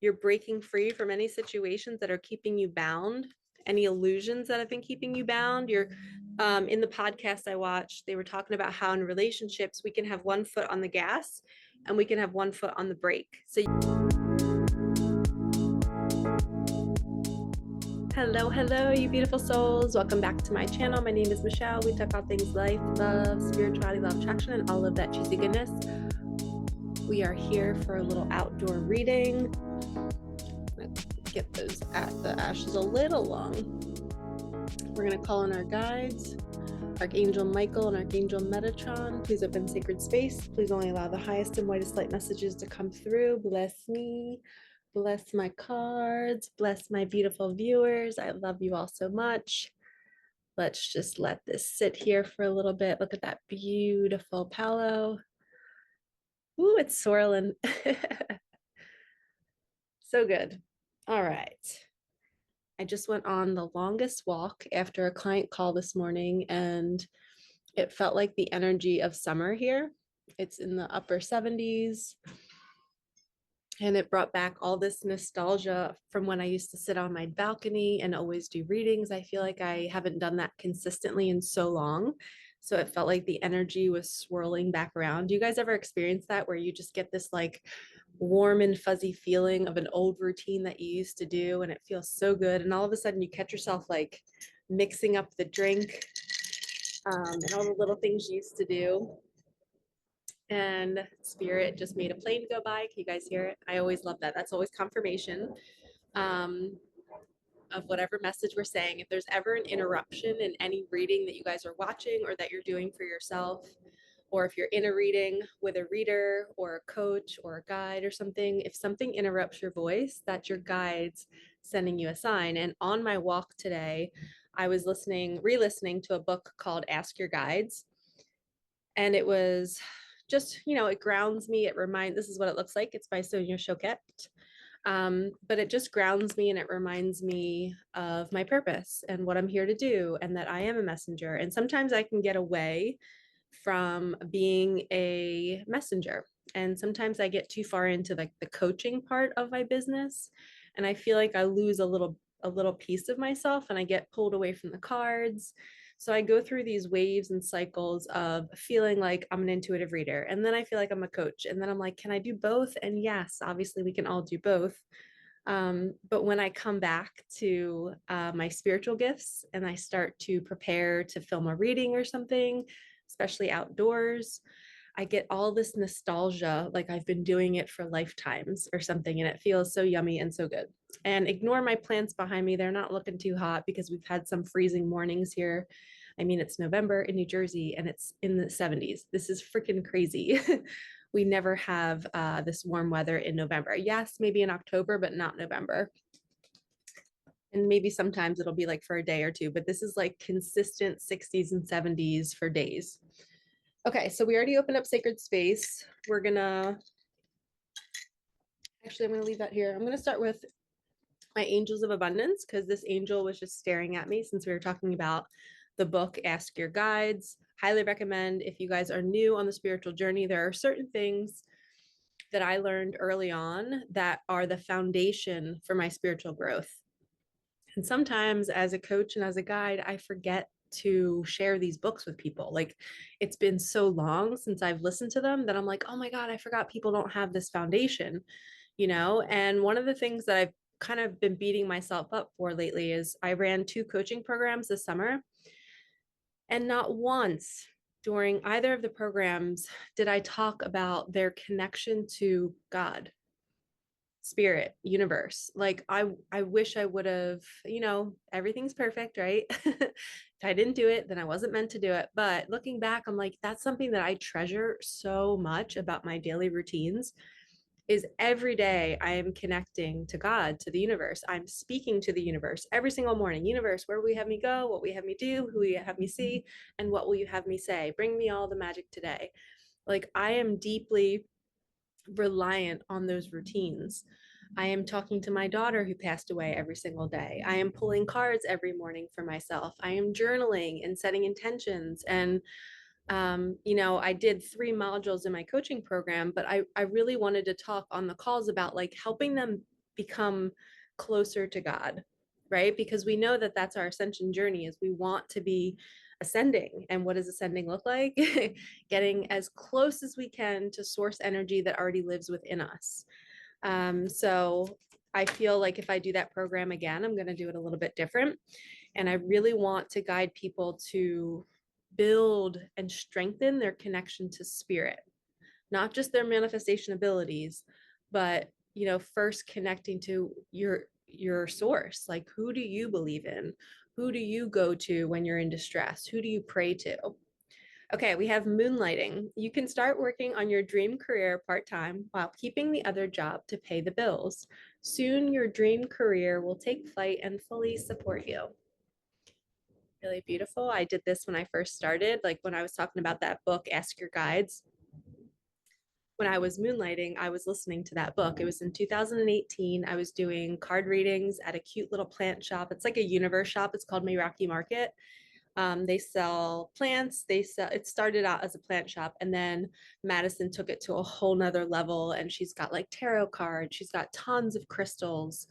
You're breaking free from any situations that are keeping you bound, any illusions that have been keeping you bound. You're in the podcast I watched, they were talking about how in relationships we can have one foot on the gas and we can have one foot on the brake. So hello, you beautiful souls. Welcome back to my channel. My name is Michelle. We talk all things life, love, spirituality, law of attraction, and all of that juicy goodness. We are here for a little outdoor reading. Get the ashes a little long. We're going to call in our guides, Archangel Michael and Archangel Metatron. Please open sacred space. Please only allow the highest and whitest light messages to come through. Bless me. Bless my cards. Bless my beautiful viewers. I love you all so much. Let's just let this sit here for a little bit. Look at that beautiful palo. Ooh, it's swirling. So good. All right. I just went on the longest walk after a client call this morning, and it felt like the energy of summer here. It's in the upper 70s, and it brought back all this nostalgia from when I used to sit on my balcony and always do readings. I feel like I haven't done that consistently in so long. So it felt like the energy was swirling back around. Do you guys ever experience that where you just get this like warm and fuzzy feeling of an old routine that you used to do and it feels so good? And all of a sudden you catch yourself like mixing up the drink and all the little things you used to do. And spirit just made a plane go by. Can you guys hear it? I always love that. That's always confirmation um, of whatever message we're saying. If there's ever an interruption in any reading that you guys are watching or that you're doing for yourself, or if you're in a reading with a reader or a coach or a guide or something, if something interrupts your voice, that's your guides sending you a sign. And on my walk today, I was re-listening to a book called Ask Your Guides. And it was just, it grounds me. This is what it looks like. It's by Sonia Choquette. But it just grounds me and it reminds me of my purpose and what I'm here to do and that I am a messenger. And sometimes I can get away from being a messenger. And sometimes I get too far into like the coaching part of my business. And I feel like I lose a little piece of myself and I get pulled away from the cards. So I go through these waves and cycles of feeling like I'm an intuitive reader. And then I feel like I'm a coach. And then I'm like, can I do both? And yes, obviously we can all do both. But when I come back to my spiritual gifts and I start to prepare to film a reading or something, especially outdoors, I get all this nostalgia, like I've been doing it for lifetimes or something, and it feels so yummy and so good. And ignore my plants behind me. They're not looking too hot because we've had some freezing mornings here. I mean, it's November in New Jersey and it's in the 70s. This is freaking crazy. We never have this warm weather in November. Yes, maybe in October, but not November. And maybe sometimes it'll be like for a day or two, but this is like consistent 60s and 70s for days. Okay, so we already opened up sacred space. I'm gonna leave that here. I'm gonna start with my angels of abundance because this angel was just staring at me since we were talking about the book Ask Your Guides. Highly recommend if you guys are new on the spiritual journey. There are certain things that I learned early on that are the foundation for my spiritual growth. And sometimes as a coach and as a guide, I forget to share these books with people. Like it's been so long since I've listened to them that I'm like, oh my God, I forgot people don't have this foundation, And one of the things that I've kind of been beating myself up for lately is I ran 2 coaching programs this summer. And not once during either of the programs did I talk about their connection to God, spirit, universe. Like I wish I would have, everything's perfect, right? If I didn't do it, then I wasn't meant to do it. But looking back, I'm like, that's something that I treasure so much about my daily routines is every day I am connecting to God, to the universe. I'm speaking to the universe every single morning. Universe, where will you have me go? What will you have me do? Who will you have me see? And what will you have me say? Bring me all the magic today. Like I am deeply reliant on those routines. I am talking to my daughter who passed away every single day. I am pulling cards every morning for myself. I am journaling and setting intentions. And, I did 3 modules in my coaching program, but I really wanted to talk on the calls about like helping them become closer to God, right? Because we know that that's our ascension journey, is we want to be ascending. And what does ascending look like? Getting as close as we can to source energy that already lives within us. So I feel like if I do that program again, I'm going to do it a little bit different. And I really want to guide people to build and strengthen their connection to spirit, not just their manifestation abilities, but, you know, first connecting to your source. Like, who do you believe in? Who do you go to when you're in distress? Who do you pray to? Okay, we have moonlighting. You can start working on your dream career part-time while keeping the other job to pay the bills. Soon your dream career will take flight and fully support you. Really beautiful. I did this when I first started, like when I was talking about that book, Ask Your Guides. When I was moonlighting, I was listening to that book. It was in 2018. I was doing card readings at a cute little plant shop. It's like a universe shop. It's called Meraki Market. They sell plants. It started out as a plant shop, and then Madison took it to a whole nother level. And she's got like tarot cards. She's got tons of crystals,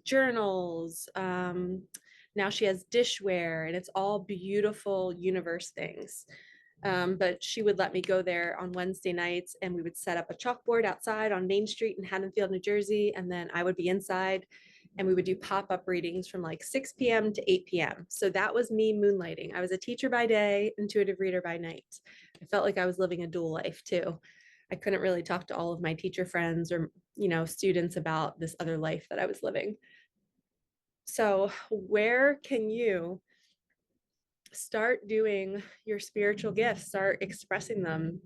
journals. Now she has dishware, and it's all beautiful universe things. But she would let me go there on Wednesday nights, and we would set up a chalkboard outside on Main Street in Haddonfield, New Jersey. And then I would be inside, and we would do pop-up readings from like 6 p.m. to 8 p.m. So that was me moonlighting. I was a teacher by day, intuitive reader by night. I felt like I was living a dual life too. I couldn't really talk to all of my teacher friends or, you know, students about this other life that I was living. So where can you start doing your spiritual gifts, start expressing them?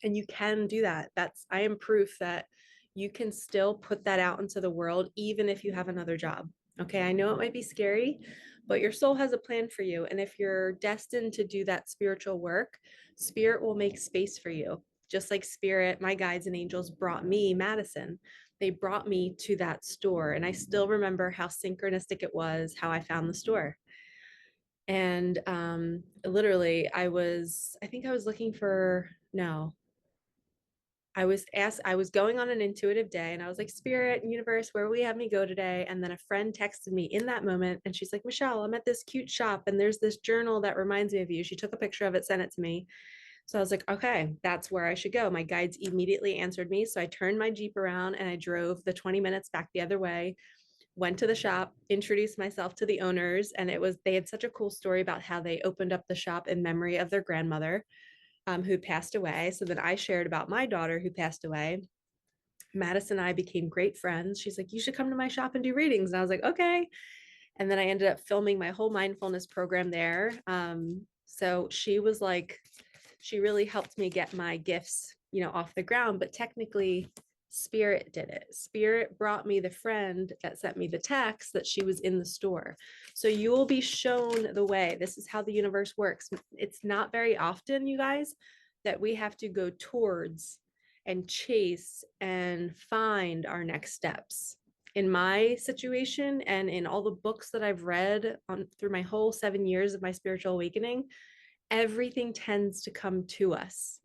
And you can do that. I am proof that you can still put that out into the world, even if you have another job. Okay, I know it might be scary, but your soul has a plan for you. And if you're destined to do that spiritual work, spirit will make space for you. Just like spirit, my guides and angels brought me, Madison. They brought me to that store. And I still remember how synchronistic it was, how I found the store. And literally, I think I was looking for, no, I was going on an intuitive day, and I was like, Spirit, universe, where will you have me go today? And then a friend texted me in that moment, and she's like, Michelle, I'm at this cute shop, and there's this journal that reminds me of you. She took a picture of it, sent it to me. So I was like, okay, that's where I should go. My guides immediately answered me. So I turned my Jeep around and I drove the 20 minutes back the other way, went to the shop, introduced myself to the owners. And they had such a cool story about how they opened up the shop in memory of their grandmother, who passed away. So then I shared about my daughter who passed away. Madison and I became great friends. She's like, you should come to my shop and do readings. And I was like, okay. And then I ended up filming my whole mindfulness program there. So she was like, she really helped me get my gifts, you know, off the ground. But technically, Spirit did it. Spirit brought me the friend that sent me the text that she was in the store. So you will be shown the way. This is how the universe works. It's not very often, you guys, that we have to go towards and chase and find our next steps. In my situation and in all the books that I've read on through my whole 7 years of my spiritual awakening, everything tends to come to us.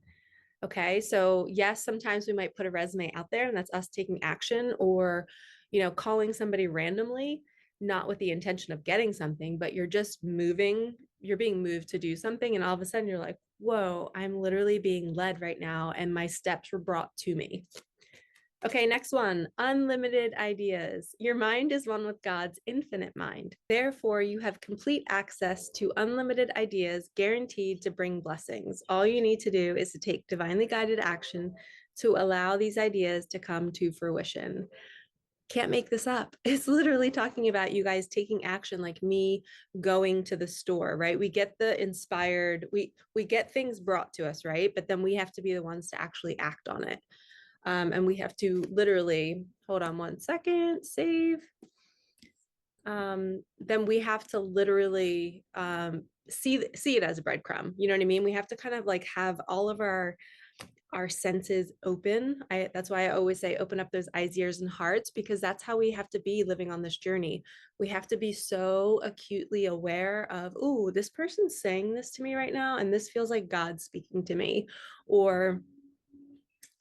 Okay, so yes, sometimes we might put a resume out there, and that's us taking action, or, you know, calling somebody randomly, not with the intention of getting something, but you're just moving, you're being moved to do something, and all of a sudden you're like, whoa, I'm literally being led right now, and my steps were brought to me. Okay, next one, unlimited ideas. Your mind is one with God's infinite mind. Therefore, you have complete access to unlimited ideas guaranteed to bring blessings. All you need to do is to take divinely guided action to allow these ideas to come to fruition. Can't make this up. It's literally talking about you guys taking action, like me going to the store, right? We get the inspired, we get things brought to us, right? But then we have to be the ones to actually act on it. And we have to literally, hold on one second, save. Then we have to literally see it as a breadcrumb. You know what I mean? We have to kind of like have all of our senses open. That's why I always say open up those eyes, ears, and hearts, because that's how we have to be living on this journey. We have to be so acutely aware of, oh, this person's saying this to me right now, and this feels like God speaking to me. Or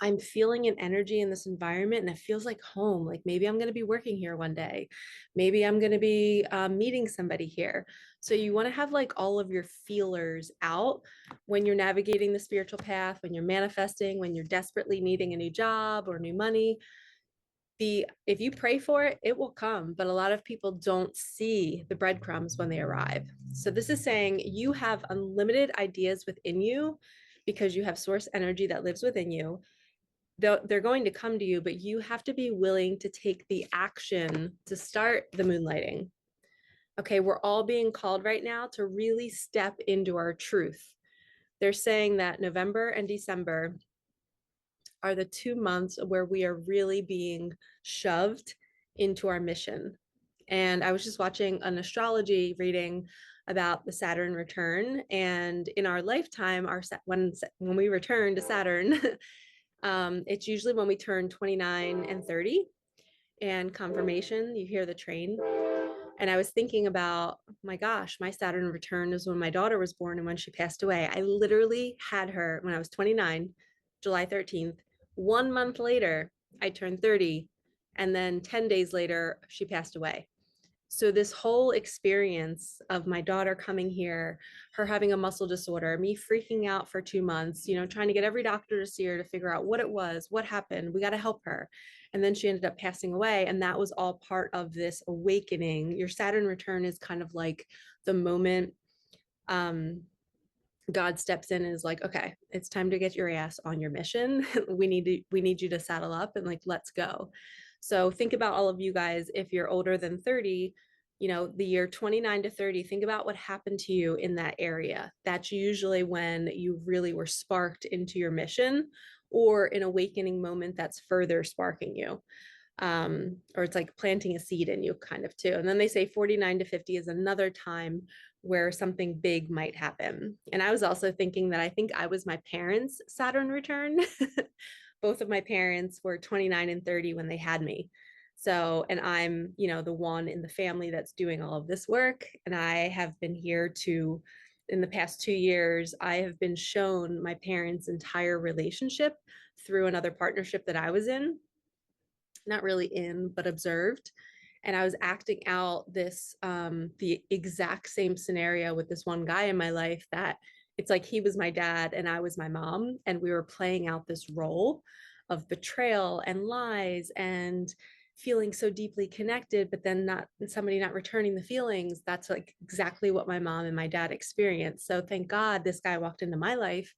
I'm feeling an energy in this environment and it feels like home. Like maybe I'm going to be working here one day. Maybe I'm going to be meeting somebody here. So you want to have like all of your feelers out when you're navigating the spiritual path, when you're manifesting, when you're desperately needing a new job or new money. If you pray for it, it will come, but a lot of people don't see the breadcrumbs when they arrive. So this is saying you have unlimited ideas within you because you have source energy that lives within you. They're going to come to you, but you have to be willing to take the action to start the moonlighting. Okay, we're all being called right now to really step into our truth. They're saying that November and December are the 2 months where we are really being shoved into our mission. And I was just watching an astrology reading about the Saturn return. And in our lifetime, when we return to Saturn, it's usually when we turn 29 and 30. And confirmation, you hear the train. And I was thinking about, my gosh, my Saturn return is when my daughter was born and when she passed away. I literally had her when I was 29, July 13th. 1 month later, I turned 30. And then 10 days later, she passed away. So this whole experience of my daughter coming here, her having a muscle disorder, me freaking out for 2 months, trying to get every doctor to see her to figure out what it was, what happened, we got to help her. And then she ended up passing away. And that was all part of this awakening. Your Saturn return is kind of like the moment God steps in and is like, okay, it's time to get your ass on your mission. We need you to saddle up and like, let's go. So think about all of you guys, if you're older than 30, the year 29 to 30, think about what happened to you in that area. That's usually when you really were sparked into your mission or an awakening moment that's further sparking you. Or it's like planting a seed in you kind of too. And then they say 49 to 50 is another time where something big might happen. And I was also thinking that I think I was my parents' Saturn return. Both of my parents were 29 and 30 when they had me. So, and I'm, the one in the family that's doing all of this work. And I have been here in the past 2 years, I have been shown my parents' entire relationship through another partnership that I was in, not really in, but observed. And I was acting out the exact same scenario with this one guy in my life that it's like he was my dad and I was my mom. And we were playing out this role of betrayal and lies and feeling so deeply connected, but then somebody not returning the feelings. That's like exactly what my mom and my dad experienced. So thank God this guy walked into my life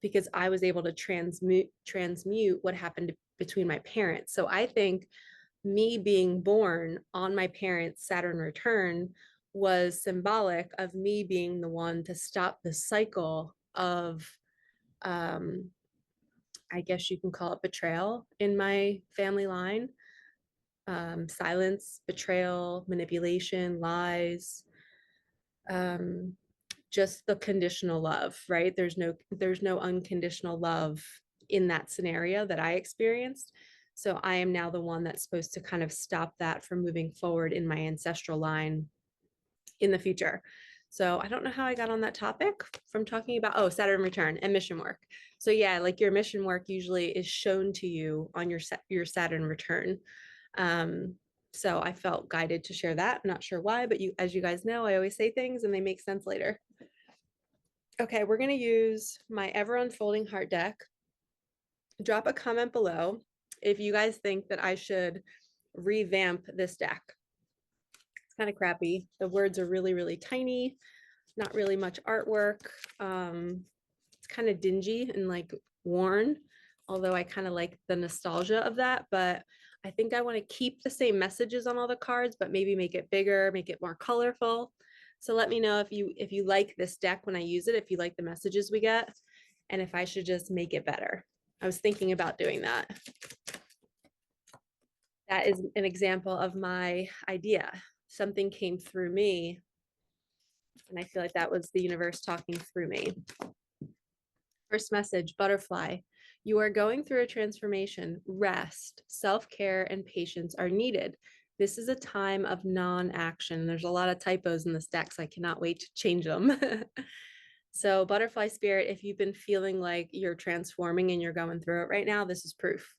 because I was able to transmute what happened between my parents. So I think me being born on my parents' Saturn return was symbolic of me being the one to stop the cycle of, I guess you can call it betrayal in my family line. Silence, betrayal, manipulation, lies, um, just the conditional love, right? There's no unconditional love in that scenario that I experienced. So I am now the one that's supposed to kind of stop that from moving forward in my ancestral line in the future. So I don't know how I got on that topic from talking about, Saturn return and mission work. So yeah, like your mission work usually is shown to you on your Saturn return. So I felt guided to share that. I'm not sure why, but as you guys know, I always say things and they make sense later. Okay, we're going to use my ever unfolding heart deck. Drop a comment below if you guys think that I should revamp this deck. It's kind of crappy. The words are really, really tiny, not really much artwork. It's kind of dingy and like worn, although I kind of like the nostalgia of that. But I think I want to keep the same messages on all the cards, but maybe make it bigger, make it more colorful. So let me know if you like this deck when I use it, if you like the messages we get, and if I should just make it better. I was thinking about doing that. That is an example of my idea. Something came through me, and I feel like that was the universe talking through me. First message, butterfly. You are going through a transformation. Rest, self-care, and patience are needed. This is a time of non-action. There's a lot of typos in this deck, so I cannot wait to change them. So butterfly spirit, if you've been feeling like you're transforming and you're going through it right now, this is proof.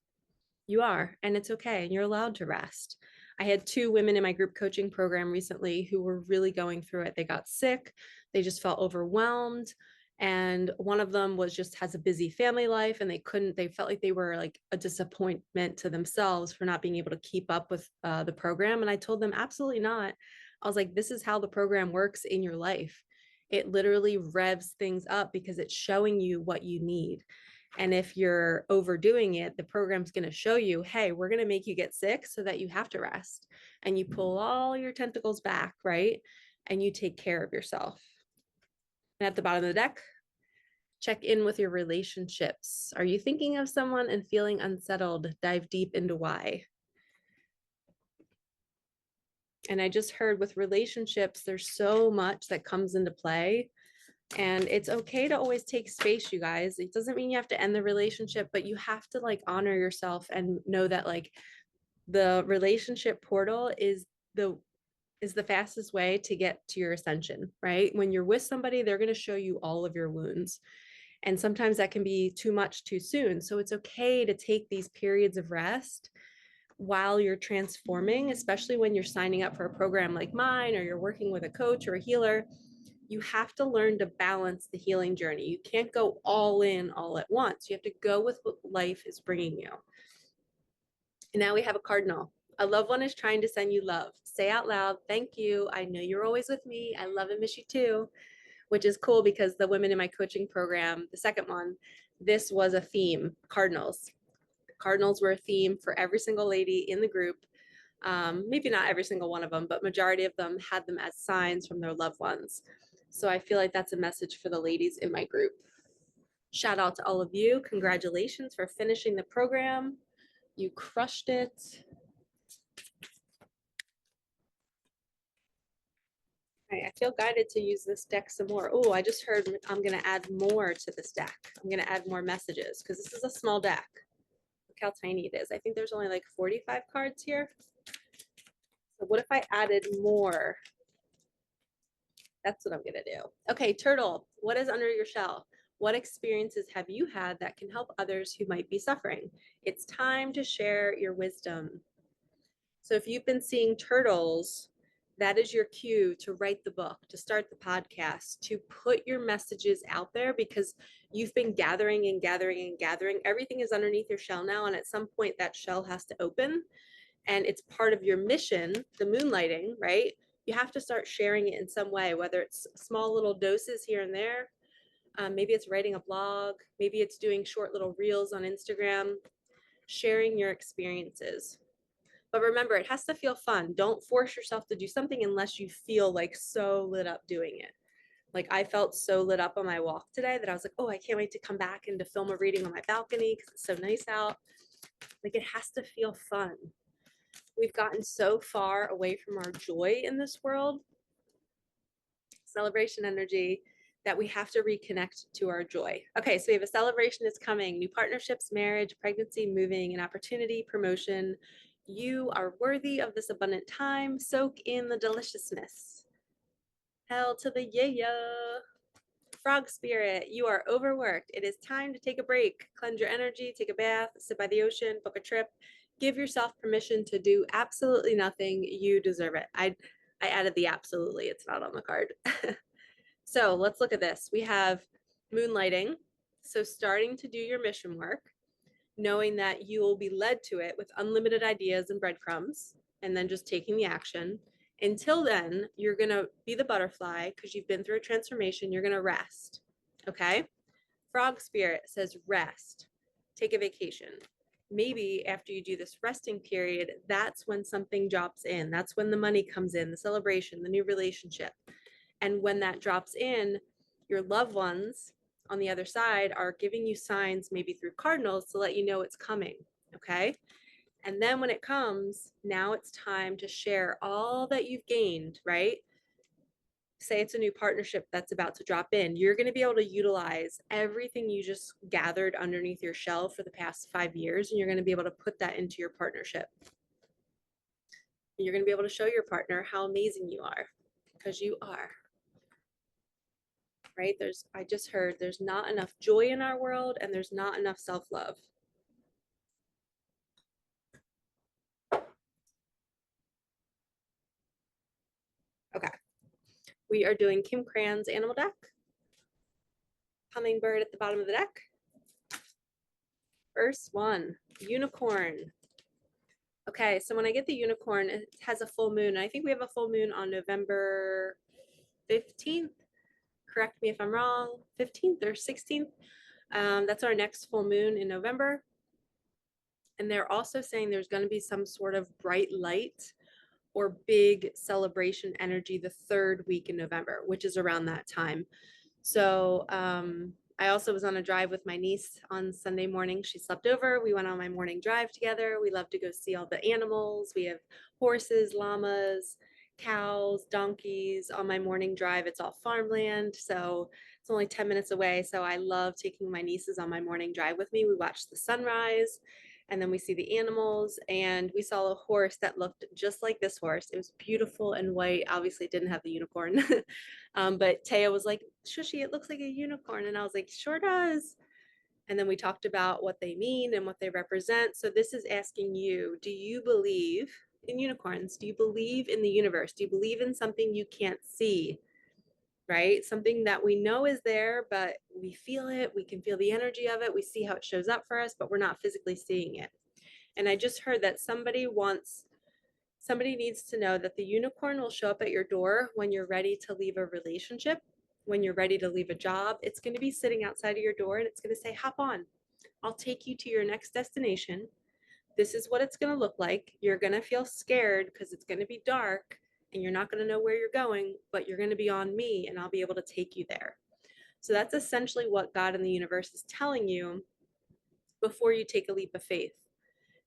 You are, and it's okay, and you're allowed to rest. I had two women in my group coaching program recently who were really going through it. They got sick, they just felt overwhelmed. And one of them was just has a busy family life and they felt like they were like a disappointment to themselves for not being able to keep up with the program. And I told them, absolutely not. I was like, this is how the program works in your life. It literally revs things up because it's showing you what you need. And if you're overdoing it, the program's going to show you, hey, we're going to make you get sick so that you have to rest. And you pull all your tentacles back, right? And you take care of yourself. And at the bottom of the deck, check in with your relationships. Are you thinking of someone and feeling unsettled? Dive deep into why. And I just heard with relationships, there's so much that comes into play. And it's okay to always take space, you guys. It doesn't mean you have to end the relationship, but you have to like honor yourself and know that like the relationship portal is the fastest way to get to your ascension, right? When you're with somebody, they're going to show you all of your wounds. And sometimes that can be too much too soon. So it's okay to take these periods of rest while you're transforming, especially when you're signing up for a program like mine or you're working with a coach or a healer. You have to learn to balance the healing journey. You can't go all in all at once. You have to go with what life is bringing you. And now we have a cardinal. A loved one is trying to send you love. Say out loud, thank you. I know you're always with me. I love and miss you too, which is cool because the women in my coaching program, the second one, this was a theme, cardinals. Cardinals were a theme for every single lady in the group. Maybe not every single one of them, but majority of them had them as signs from their loved ones. So I feel like that's a message for the ladies in my group. Shout out to all of you. Congratulations for finishing the program. You crushed it. All right, I feel guided to use this deck some more. Oh, I just heard I'm going to add more to this deck. I'm going to add more messages because this is a small deck. Look how tiny it is. I think there's only like 45 cards here. So what if I added more? That's what I'm going to do. Okay, turtle, what is under your shell? What experiences have you had that can help others who might be suffering? It's time to share your wisdom. So if you've been seeing turtles, that is your cue to write the book, to start the podcast, to put your messages out there because you've been gathering and gathering and gathering. Everything is underneath your shell now. And at some point that shell has to open and it's part of your mission, the moonlighting, right? You have to start sharing it in some way, whether it's small little doses here and there. Maybe it's writing a blog. Maybe it's doing short little reels on Instagram, sharing your experiences. But remember, it has to feel fun. Don't force yourself to do something unless you feel like so lit up doing it. Like I felt so lit up on my walk today that I was like, oh, I can't wait to come back and to film a reading on my balcony because it's so nice out. Like it has to feel fun. We've gotten so far away from our joy in this world, celebration energy, that we have to reconnect to our joy. Okay, so we have a celebration is coming, new partnerships, marriage, pregnancy, moving, an opportunity, promotion. You are worthy of this abundant time. Soak in the deliciousness. Hell to the yeah. Frog spirit, you are overworked. It is time to take a break. Cleanse your energy, take a bath, sit by the ocean, book a trip. Give yourself permission to do absolutely nothing. You deserve it. I added the absolutely. It's not on the card. So let's look at this. We have moonlighting. So starting to do your mission work, knowing that you will be led to it with unlimited ideas and breadcrumbs, and then just taking the action. Until then, you're going to be the butterfly because you've been through a transformation. You're going to rest. Okay. Frog spirit says rest, take a vacation. Maybe after you do this resting period, that's when something drops in. That's when the money comes in, the celebration, the new relationship. And when that drops in, your loved ones on the other side are giving you signs, maybe through cardinals, to let you know it's coming. Okay. And then when it comes, now it's time to share all that you've gained, right? Say it's a new partnership that's about to drop in. You're going to be able to utilize everything you just gathered underneath your shell for the past 5 years, and you're going to be able to put that into your partnership. You're going to be able to show your partner how amazing you are, because you are. right? I just heard there's not enough joy in our world and there's not enough self-love. Okay, we are doing Kim Cran's animal deck. Hummingbird at the bottom of the deck. First one, unicorn. Okay, so when I get the unicorn, it has a full moon. I think we have a full moon on November 15th. Correct me if I'm wrong, 15th or 16th. That's our next full moon in November. And they're also saying there's going to be some sort of bright light or big celebration energy the third week in November, which is around that time. So I also was on a drive with my niece on Sunday morning. She slept over. We went on my morning drive together. We love to go see all the animals. We have horses, llamas, cows, donkeys on my morning drive. It's all farmland. So it's only 10 minutes away. So I love taking my nieces on my morning drive with me. We watch the sunrise and then we see the animals, and we saw a horse that looked just like this horse. It was beautiful and white. Obviously it didn't have the unicorn. But Taya was like, Shushi, it looks like a unicorn. And I was like, sure does. And then we talked about what they mean and what they represent. So this is asking you, do you believe in unicorns? Do you believe in the universe? Do you believe in something you can't see? Right? Something that we know is there, but we feel it. We can feel the energy of it. We see how it shows up for us, but we're not physically seeing it. And I just heard that somebody needs to know that the unicorn will show up at your door when you're ready to leave a relationship, when you're ready to leave a job. It's going to be sitting outside of your door and it's going to say, hop on. I'll take you to your next destination. This is what it's going to look like. You're going to feel scared because it's going to be dark and you're not going to know where you're going, but you're going to be on me and I'll be able to take you there. So that's essentially what God and the universe is telling you before you take a leap of faith.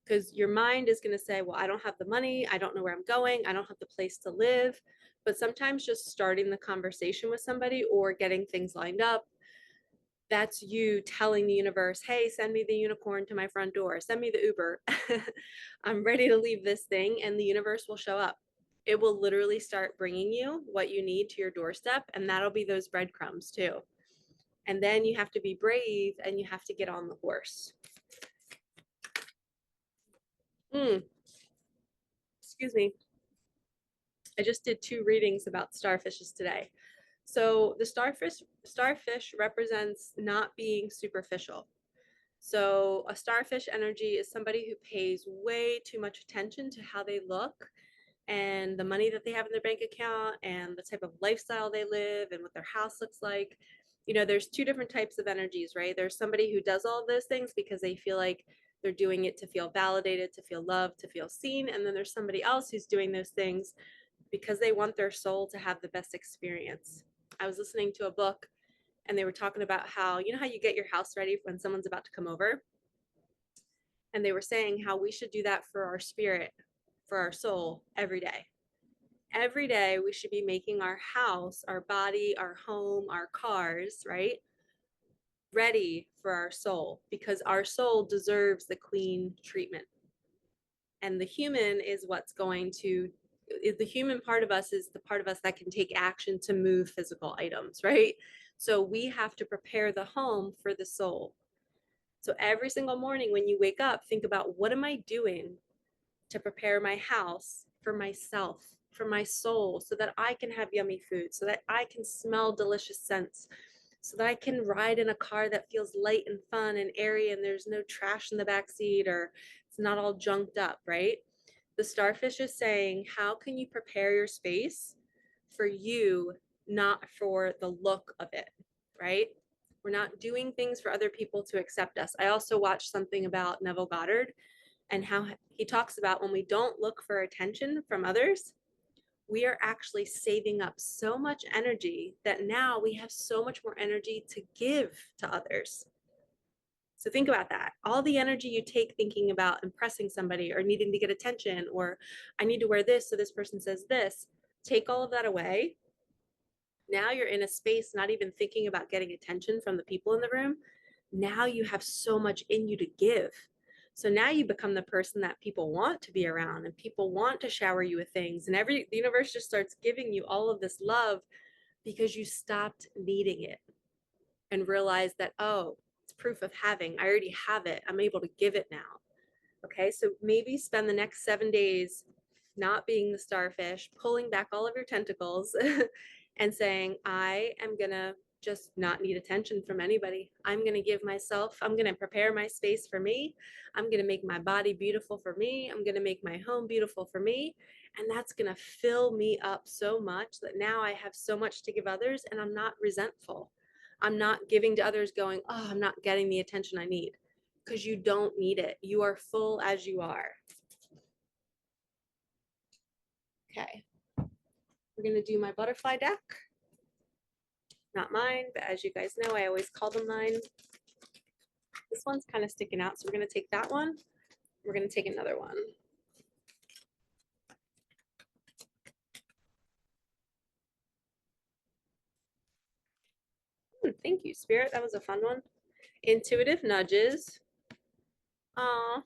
Because your mind is going to say, well, I don't have the money. I don't know where I'm going. I don't have the place to live. But sometimes just starting the conversation with somebody or getting things lined up, that's you telling the universe, hey, send me the unicorn to my front door. Send me the Uber. I'm ready to leave this thing. And the universe will show up. It will literally start bringing you what you need to your doorstep. And that'll be those breadcrumbs too. And then you have to be brave and you have to get on the horse. Excuse me. I just did 2 readings about starfishes today. So the starfish represents not being superficial. So a starfish energy is somebody who pays way too much attention to how they look and the money that they have in their bank account and the type of lifestyle they live and what their house looks like. You know, there's 2 different types of energies, right? There's somebody who does all of those things because they feel like they're doing it to feel validated, to feel loved, to feel seen. And then there's somebody else who's doing those things because they want their soul to have the best experience. I was listening to a book and they were talking about how, you know, how you get your house ready when someone's about to come over? And they were saying how we should do that for our spirit, for our soul every day. Every day we should be making our house, our body, our home, our cars, right? Ready for our soul because our soul deserves the queen treatment. And the human is what's going to the human part of us is the part of us that can take action to move physical items, right? So we have to prepare the home for the soul. So every single morning when you wake up, think about what am I doing to prepare my house for myself, for my soul, so that I can have yummy food, so that I can smell delicious scents, so that I can ride in a car that feels light and fun and airy and there's no trash in the back seat or it's not all junked up, right? The starfish is saying, how can you prepare your space for you, not for the look of it, right? We're not doing things for other people to accept us. I also watched something about Neville Goddard and how he talks about when we don't look for attention from others, we are actually saving up so much energy that now we have so much more energy to give to others. So think about that. All the energy you take thinking about impressing somebody or needing to get attention, or I need to wear this so this person says this, take all of that away. Now you're in a space not even thinking about getting attention from the people in the room. Now you have so much in you to give. So now you become the person that people want to be around and people want to shower you with things. And the universe just starts giving you all of this love because you stopped needing it and realized that, oh, it's proof of having. I already have it. I'm able to give it now. Okay, so maybe spend the next 7 days not being the starfish, pulling back all of your tentacles and saying, I am going to just not need attention from anybody. I'm going to give myself, I'm going to prepare my space for me. I'm going to make my body beautiful for me. I'm going to make my home beautiful for me. And that's going to fill me up so much that now I have so much to give others and I'm not resentful. I'm not giving to others going, oh, I'm not getting the attention I need, because you don't need it. You are full as you are. Okay, we're going to do my butterfly deck. Not mine, but as you guys know, I always call them mine. This one's kind of sticking out, so we're going to take that one. We're going to take another one. Thank you, Spirit. That was a fun one. Intuitive nudges. Aw,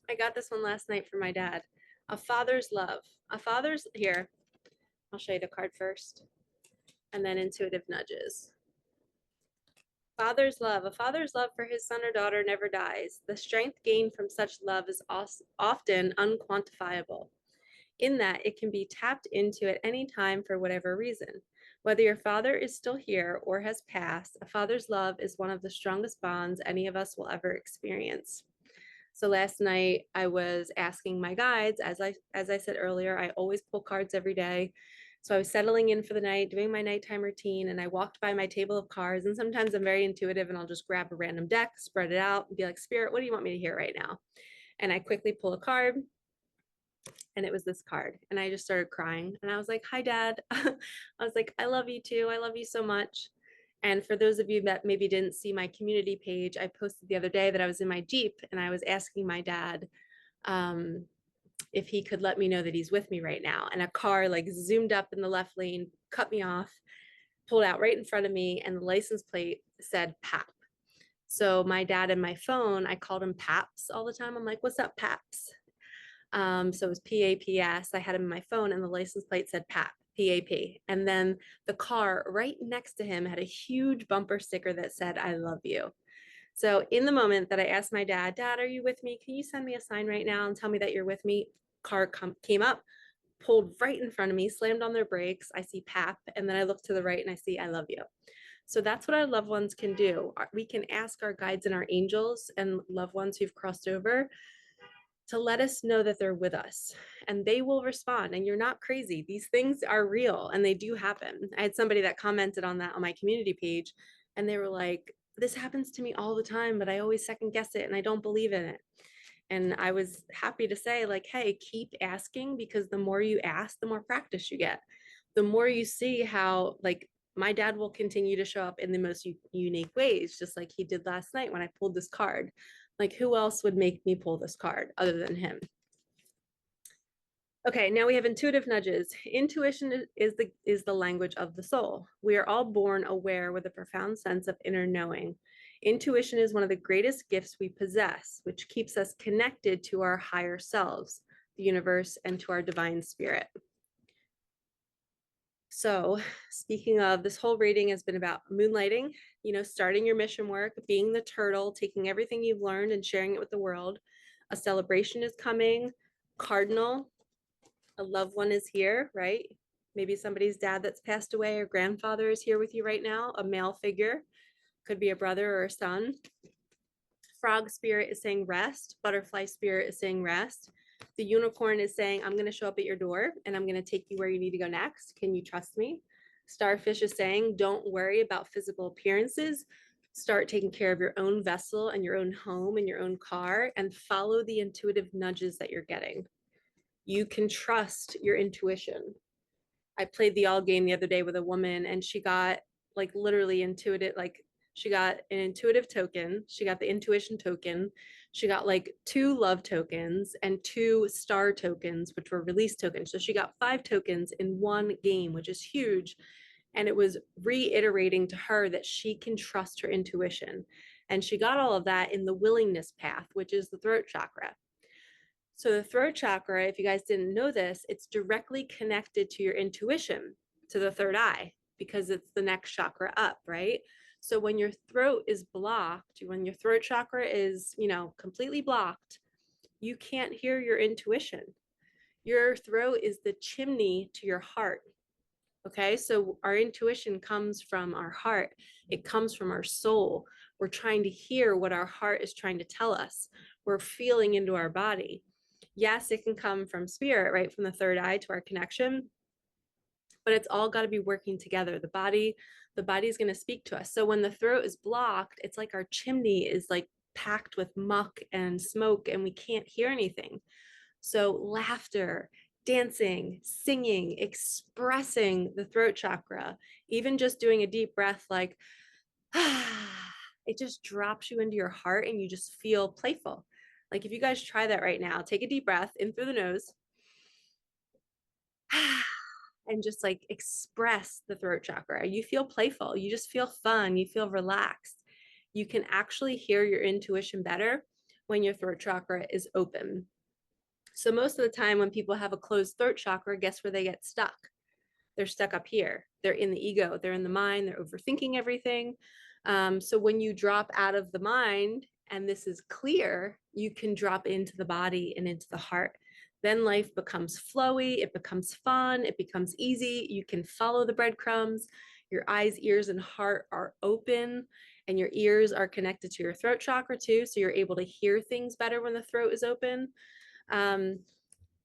I got this one last night from my dad. A father's love. A father's, here, I'll show you the card first. And then intuitive nudges. Father's love. A father's love for his son or daughter never dies. The strength gained from such love is often unquantifiable, in that it can be tapped into at any time for whatever reason. Whether your father is still here or has passed, a father's love is one of the strongest bonds any of us will ever experience. So last night I was asking my guides, as I said earlier, I always pull cards every day. So I was settling in for the night, doing my nighttime routine, and I walked by my table of cards. And sometimes I'm very intuitive and I'll just grab a random deck, spread it out, and be like, Spirit, what do you want me to hear right now? And I quickly pull a card, and it was this card. And I just started crying. And I was like, hi, Dad. I was like, I love you too. I love you so much. And for those of you that maybe didn't see my community page, I posted the other day that I was in my Jeep and I was asking my dad if he could let me know that he's with me right now. And a car like zoomed up in the left lane, cut me off, pulled out right in front of me, and the license plate said PAP. So my dad and my phone, I called him Paps all the time. I'm like, what's up, Paps? So it was PAPS. I had him in my phone and the license plate said PAP, PAP. And then the car right next to him had a huge bumper sticker that said, I love you. So in the moment that I asked my dad, Dad, are you with me? Can you send me a sign right now and tell me that you're with me? Car came up, pulled right in front of me, slammed on their brakes. I see PAP. And then I look to the right and I see, I love you. So that's what our loved ones can do. We can ask our guides and our angels and loved ones who've crossed over to let us know that they're with us, and they will respond. And you're not crazy. These things are real and they do happen. I had somebody that commented on that on my community page, and they were like, this happens to me all the time, but I always second guess it and I don't believe in it. And I was happy to say, like, hey, keep asking, because the more you ask, the more practice you get. The more you see how, like, my dad will continue to show up in the most unique ways, just like he did last night when I pulled this card. Like, who else would make me pull this card other than him? Okay, now we have intuitive nudges. Intuition is the language of the soul. We are all born aware with a profound sense of inner knowing. Intuition is one of the greatest gifts we possess, which keeps us connected to our higher selves, the universe, and to our divine spirit. So, speaking of, this whole reading has been about moonlighting, starting your mission work, being the turtle, taking everything you've learned and sharing it with the world. A celebration is coming. Cardinal, a loved one is here, right? Maybe somebody's dad that's passed away or grandfather is here with you right now, a male figure, could be a brother or a son. Frog spirit is saying rest. Butterfly spirit is saying rest. The unicorn is saying, I'm going to show up at your door and I'm going to take you where you need to go next. Can you trust me? Starfish is saying, don't worry about physical appearances. Start taking care of your own vessel and your own home and your own car, and follow the intuitive nudges that you're getting. You can trust your intuition. I played the all game the other day with a woman, and she got like literally intuitive, like she got an intuitive token. She got the intuition token. She got like 2 love tokens and 2 star tokens, which were release tokens. So she got 5 tokens in one game, which is huge. And it was reiterating to her that she can trust her intuition. And she got all of that in the willingness path, which is the throat chakra. So the throat chakra, if you guys didn't know this, it's directly connected to your intuition, to the third eye. because it's the next chakra up, right? So when your throat is blocked, when your throat chakra is, completely blocked, you can't hear your intuition. Your throat is the chimney to your heart. Okay, so our intuition comes from our heart, it comes from our soul. We're trying to hear what our heart is trying to tell us. We're feeling into our body. Yes, it can come from spirit, right? From the third eye to our connection, but it's all got to be working together. The body is going to speak to us. So when the throat is blocked, it's like our chimney is like packed with muck and smoke and we can't hear anything. So laughter, dancing, singing, expressing the throat chakra, even just doing a deep breath like, it just drops you into your heart and you just feel playful. Like if you guys try that right now, take a deep breath in through the nose and just like express the throat chakra. You feel playful, you just feel fun, you feel relaxed. You can actually hear your intuition better when your throat chakra is open. So most of the time when people have a closed throat chakra, guess where they get stuck? They're stuck up here. They're in the ego, they're in the mind, they're overthinking everything. So when you drop out of the mind and this is clear, you can drop into the body and into the heart. Then life becomes flowy, it becomes fun, it becomes easy. You can follow the breadcrumbs. Your eyes, ears, and heart are open, and your ears are connected to your throat chakra too. So you're able to hear things better when the throat is open. Um,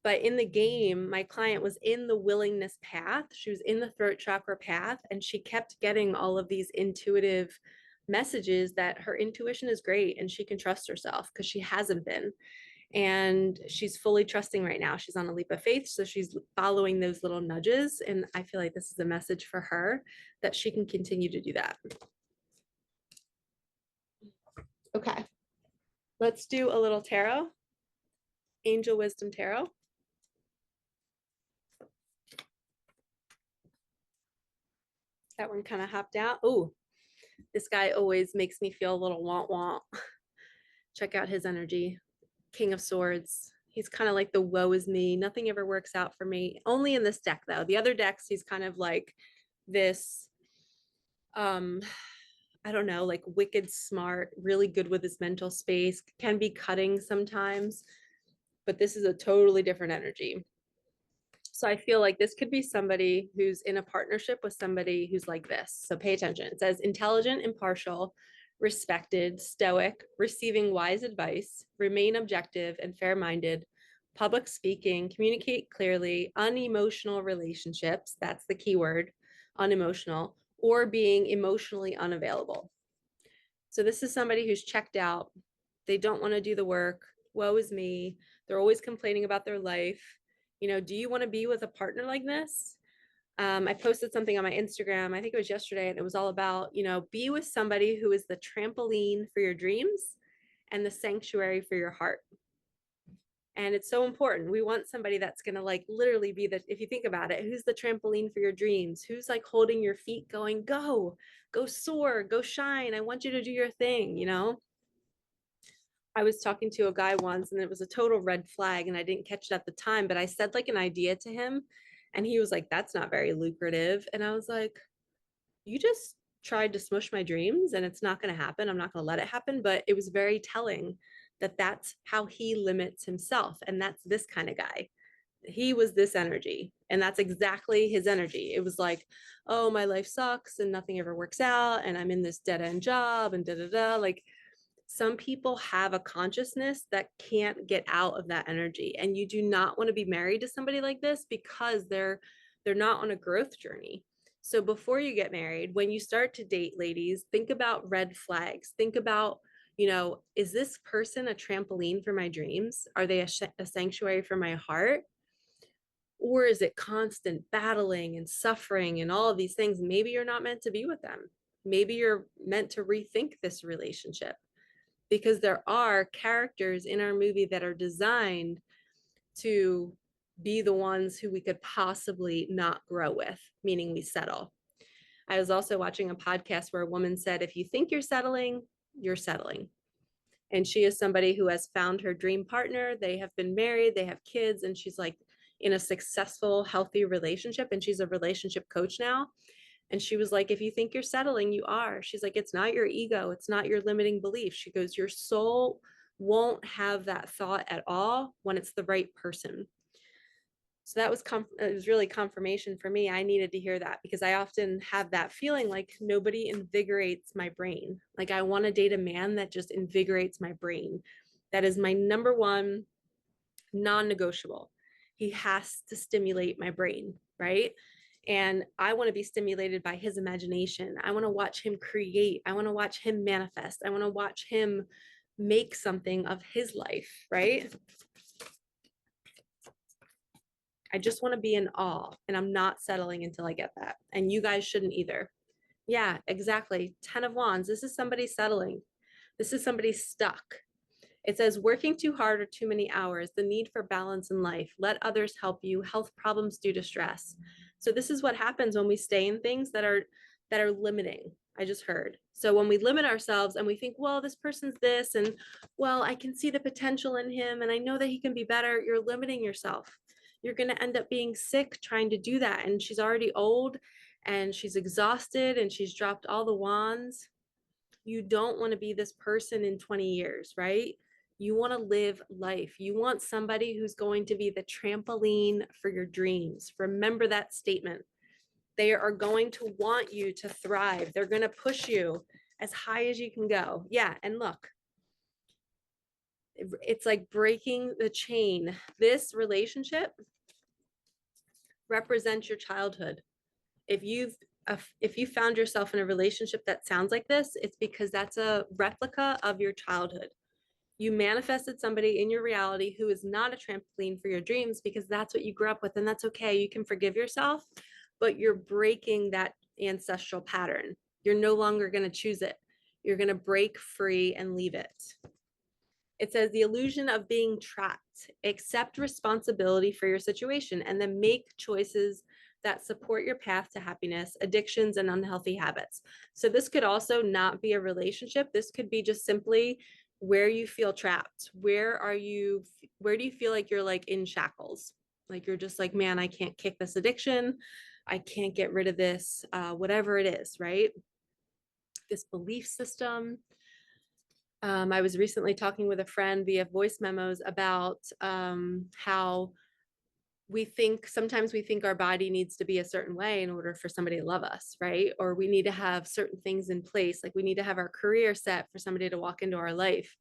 but in the game, my client was in the willingness path. She was in the throat chakra path, and she kept getting all of these intuitive messages that her intuition is great and she can trust herself because she hasn't been. And she's fully trusting right now. She's on a leap of faith. So she's following those little nudges. And I feel like this is a message for her that she can continue to do that. Okay, let's do a little tarot. Angel Wisdom Tarot. That one kind of hopped out. Oh, this guy always makes me feel a little want. Check out his energy. King of Swords. He's kind of like the woe is me. Nothing ever works out for me. Only in this deck, though. The other decks, he's kind of like this, I don't know, like wicked smart, really good with his mental space, can be cutting sometimes. But this is a totally different energy. So I feel like this could be somebody who's in a partnership with somebody who's like this. So pay attention. It says intelligent, impartial, respected, stoic, receiving wise advice, remain objective and fair-minded, public speaking, communicate clearly, unemotional relationships, that's the key word, unemotional, or being emotionally unavailable. So this is somebody who's checked out. They don't want to do the work. Woe is me. They're always complaining about their life. Do you want to be with a partner like this? I posted something on my Instagram, I think it was yesterday, and it was all about, be with somebody who is the trampoline for your dreams and the sanctuary for your heart. And it's so important. We want somebody that's going to like literally be if you think about it, who's the trampoline for your dreams? Who's like holding your feet going, go soar, go shine. I want you to do your thing. I was talking to a guy once and it was a total red flag and I didn't catch it at the time, but I said like an idea to him and he was like, that's not very lucrative. And I was like, you just tried to smush my dreams and it's not going to happen. I'm not going to let it happen. But it was very telling that that's how he limits himself. And that's this kind of guy. He was this energy and that's exactly his energy. It was like, oh, my life sucks and nothing ever works out. And I'm in this dead end job and da da da. Like, some people have a consciousness that can't get out of that energy, and you do not want to be married to somebody like this because they're not on a growth journey. So before you get married, when you start to date, ladies, think about red flags. Think about, is this person a trampoline for my dreams? Are they a sanctuary for my heart? Or is it constant battling and suffering and all of these things? Maybe you're not meant to be with them. Maybe you're meant to rethink this relationship, because there are characters in our movie that are designed to be the ones who we could possibly not grow with, meaning we settle. I was also watching a podcast where a woman said, if you think you're settling, you're settling. And she is somebody who has found her dream partner. They have been married, they have kids, and she's like in a successful, healthy relationship. And she's a relationship coach now. And she was like, if you think you're settling, you are. She's like, it's not your ego. It's not your limiting belief. She goes, your soul won't have that thought at all when it's the right person. So that was it was really confirmation for me. I needed to hear that because I often have that feeling like nobody invigorates my brain. Like I want to date a man that just invigorates my brain. That is my number one non-negotiable. He has to stimulate my brain, right? And I want to be stimulated by his imagination. I want to watch him create. I want to watch him manifest. I want to watch him make something of his life, right? I just want to be in awe, and I'm not settling until I get that. And you guys shouldn't either. Yeah, exactly. 10 of Wands. This is somebody settling. This is somebody stuck. It says working too hard or too many hours, the need for balance in life. Let others help you. Health problems due to stress. So this is what happens when we stay in things that are limiting. I just heard. So when we limit ourselves and we think, well, this person's this, and well, I can see the potential in him, and I know that he can be better, you're limiting yourself. You're going to end up being sick trying to do that. And she's already old and she's exhausted and she's dropped all the wands. You don't want to be this person in 20 years, right? You want to live life. You want somebody who's going to be the trampoline for your dreams. Remember that statement. They are going to want you to thrive. They're going to push you as high as you can go. Yeah. And look, it's like breaking the chain. This relationship represents your childhood. If you've if you found yourself in a relationship that sounds like this, it's because that's a replica of your childhood. You manifested somebody in your reality who is not a trampoline for your dreams because that's what you grew up with, and that's okay. You can forgive yourself, but you're breaking that ancestral pattern. You're no longer going to choose it. You're going to break free and leave it. It says the illusion of being trapped. Accept responsibility for your situation and then make choices that support your path to happiness, addictions, and unhealthy habits. So this could also not be a relationship. This could be just simply where you feel trapped. Where do you feel like you're like in shackles? Like you're just like, man, I can't kick this addiction. I can't get rid of this, whatever it is, right? This belief system. I was recently talking with a friend via voice memos about how sometimes we think our body needs to be a certain way in order for somebody to love us, right? Or we need to have certain things in place, like we need to have our career set for somebody to walk into our life.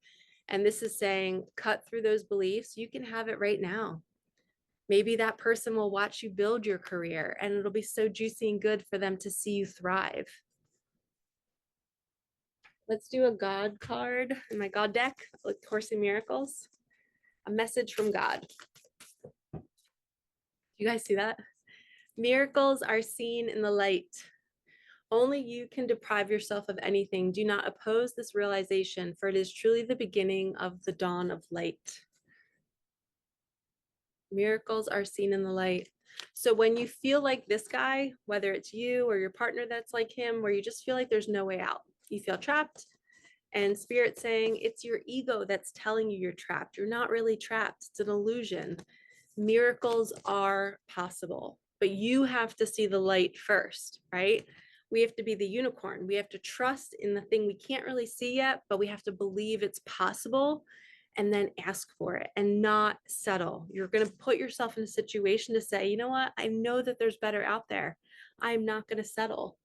And this is saying, cut through those beliefs. You can have it right now. Maybe that person will watch you build your career and it'll be so juicy and good for them to see you thrive. Let's do a God card in my God deck, like Course in Miracles. A message from God. You guys see that? Miracles are seen in the light. Only you can deprive yourself of anything. Do not oppose this realization, for it is truly the beginning of the dawn of light. Miracles are seen in the light. So when you feel like this guy, whether it's you or your partner that's like him, where you just feel like there's no way out, you feel trapped, and Spirit saying it's your ego that's telling you you're trapped. You're not really trapped. It's an illusion. Miracles are possible, but you have to see the light first, right? We have to be the unicorn. We have to trust in the thing we can't really see yet, but we have to believe it's possible and then ask for it and not settle. You're going to put yourself in a situation to say, you know what? I know that there's better out there. I'm not going to settle.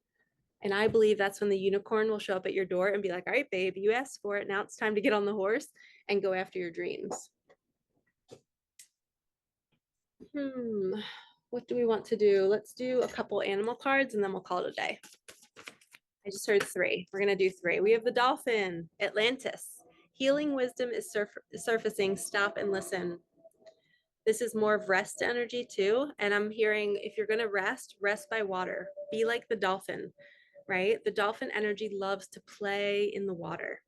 And I believe that's when the unicorn will show up at your door and be like, all right, babe, you asked for it. Now it's time to get on the horse and go after your dreams. What do we want to do? Let's do a couple animal cards and then we'll call it a day. I just heard three. We're going to do three. We have the dolphin, Atlantis. Healing wisdom is surfacing. Stop and listen. This is more of rest energy too. And I'm hearing if you're going to rest, rest by water. Be like the dolphin, right? The dolphin energy loves to play in the water.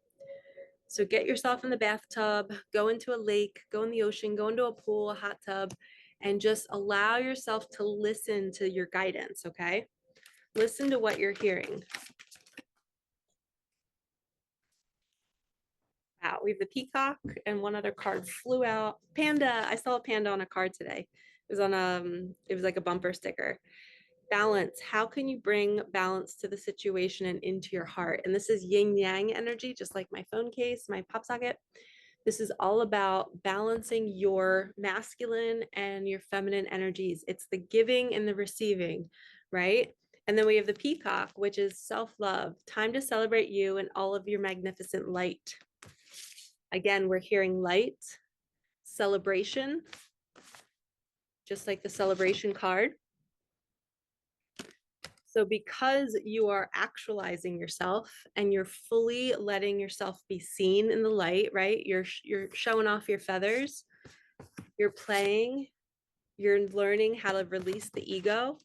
So get yourself in the bathtub, go into a lake, go in the ocean, go into a pool, a hot tub, and just allow yourself to listen to your guidance, okay? Listen to what you're hearing. Wow, we have the peacock and one other card flew out. Panda, I saw a panda on a card today. It was on it was like a bumper sticker. balance. How can you bring balance to the situation and into your heart? And this is yin yang energy, just like my phone case, my pop socket. This is all about balancing your masculine and your feminine energies. It's the giving and the receiving, right? And then we have the peacock, which is self-love, time to celebrate you and all of your magnificent light. Again, we're hearing light, celebration, just like the celebration card. So because you are actualizing yourself and you're fully letting yourself be seen in the light, right? You're showing off your feathers, you're playing, you're learning how to release the ego,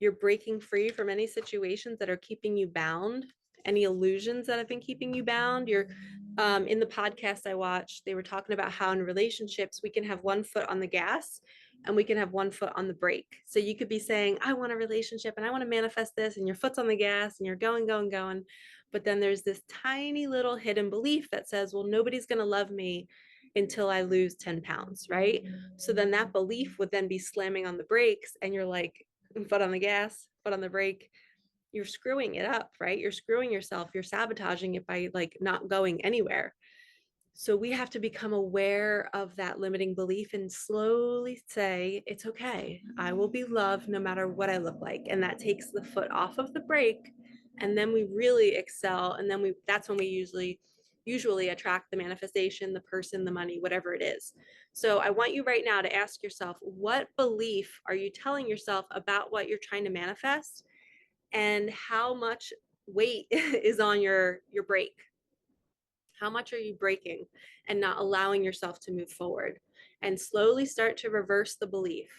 you're breaking free from any situations that are keeping you bound, any illusions that have been keeping you bound. You're in the podcast I watched, they were talking about how in relationships we can have one foot on the gas and we can have one foot on the brake. So you could be saying, I want a relationship and I want to manifest this, and your foot's on the gas and you're going, going, going. But then there's this tiny little hidden belief that says, well, nobody's going to love me until I lose 10 pounds, right? So then that belief would then be slamming on the brakes, and you're like, foot on the gas, foot on the brake. You're screwing it up, right? You're screwing yourself. You're sabotaging it by like not going anywhere. So we have to become aware of that limiting belief and slowly say, it's okay. I will be loved no matter what I look like. And that takes the foot off of the brake. And then we really excel. And then that's when we usually attract the manifestation, the person, the money, whatever it is. So I want you right now to ask yourself, what belief are you telling yourself about what you're trying to manifest? And how much weight is on your brake? How much are you breaking and not allowing yourself to move forward? And slowly start to reverse the belief.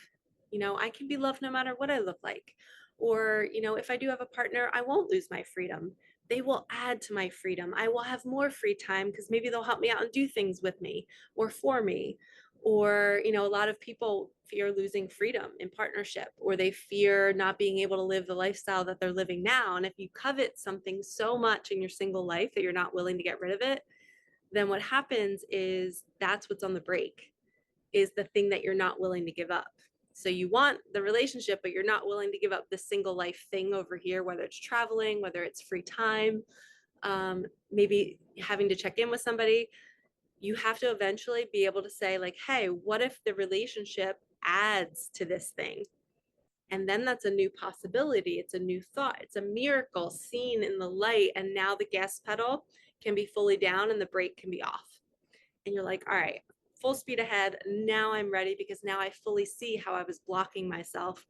You know, I can be loved no matter what I look like. Or, you know, if I do have a partner, I won't lose my freedom. They will add to my freedom. I will have more free time because maybe they'll help me out and do things with me or for me. Or, you know, a lot of people fear losing freedom in partnership, or they fear not being able to live the lifestyle that they're living now. And if you covet something so much in your single life that you're not willing to get rid of it, then what happens is that's what's on the brake, is the thing that you're not willing to give up. So you want the relationship, but you're not willing to give up the single life thing over here, whether it's traveling, whether it's free time, maybe having to check in with somebody. You have to eventually be able to say like, hey, what if the relationship adds to this thing? And then that's a new possibility. It's a new thought. It's a miracle seen in the light. And now the gas pedal can be fully down and the brake can be off. And you're like, all right, full speed ahead. Now I'm ready, because now I fully see how I was blocking myself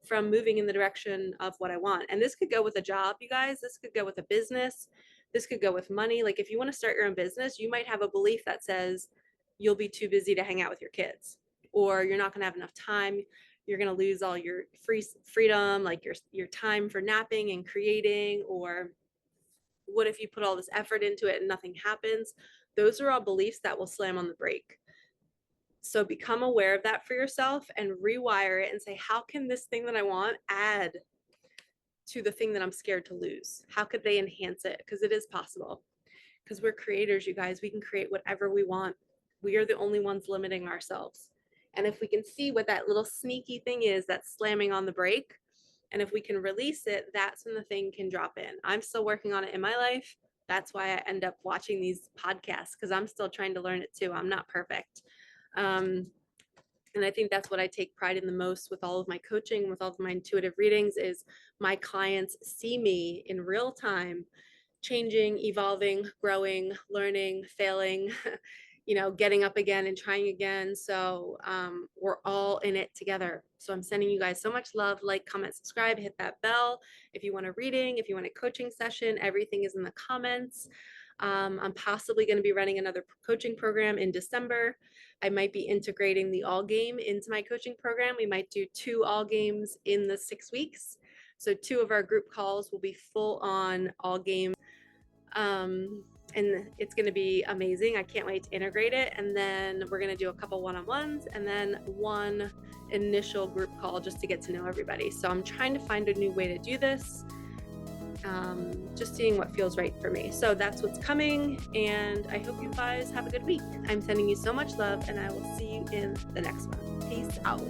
from moving in the direction of what I want. And this could go with a job, you guys. This could go with a business. This could go with money. Like if you want to start your own business, you might have a belief that says you'll be too busy to hang out with your kids, or you're not going to have enough time. You're going to lose all your freedom, like your time for napping and creating. Or what if you put all this effort into it and nothing happens? Those are all beliefs that will slam on the brake. So become aware of that for yourself and rewire it and say, how can this thing that I want add to the thing that I'm scared to lose? How could they enhance it? Because it is possible. Because we're creators, you guys. We can create whatever we want. We are the only ones limiting ourselves. And if we can see what that little sneaky thing is that's slamming on the brake, and if we can release it, that's when the thing can drop in. I'm still working on it in my life. That's why I end up watching these podcasts, because I'm still trying to learn it too. I'm not perfect. And I think that's what I take pride in the most with all of my coaching, with all of my intuitive readings, is my clients see me in real time changing, evolving, growing, learning, failing, you know, getting up again and trying again. So we're all in it together. So I'm sending you guys so much love. Like, comment, subscribe, hit that bell. If you want a reading, if you want a coaching session, everything is in the comments. I'm possibly going to be running another coaching program in December. I might be integrating the all game into my coaching program. We might do 2 all games in the 6 weeks. So 2 of our group calls will be full on all game. And it's going to be amazing. I can't wait to integrate it. And then we're going to do a couple one-on-ones and then one initial group call just to get to know everybody. So I'm trying to find a new way to do this. Just seeing what feels right for me. So that's what's coming. And I hope you guys have a good week. I'm sending you so much love, and I will see you in the next one. Peace out.